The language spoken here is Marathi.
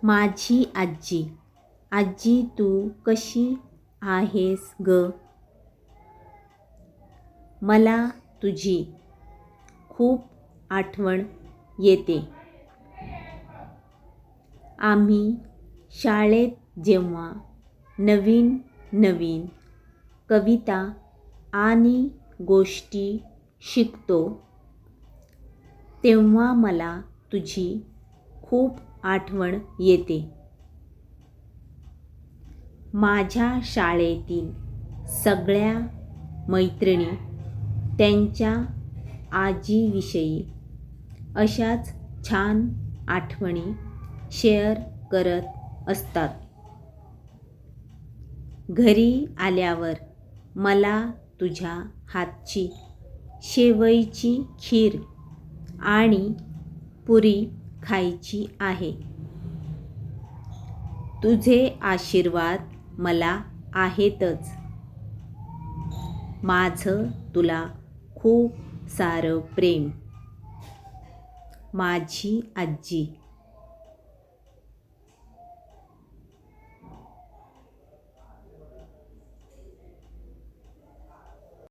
माझी आजी. आजी तू कशी आहेस ग? मला तुझी खूप आठवण येते. आम्ही शाळेत जेव्हा नवीन नवीन कविता आणि गोष्टी शिकतो तेव्हा मला तुझी खूप आठवण येते. माझ्या शाळेतील सगळ्या मैत्रिणी त्यांच्या आजीविषयी अशाच छान आठवणी शेअर करत असतात. घरी आल्यावर मला तुझ्या हातची शेवईची खीर आणि पुरी खायची आहे. तुझे आशीर्वाद मला आहेतच. माझं तुला खूप सारं प्रेम. माझी आजी.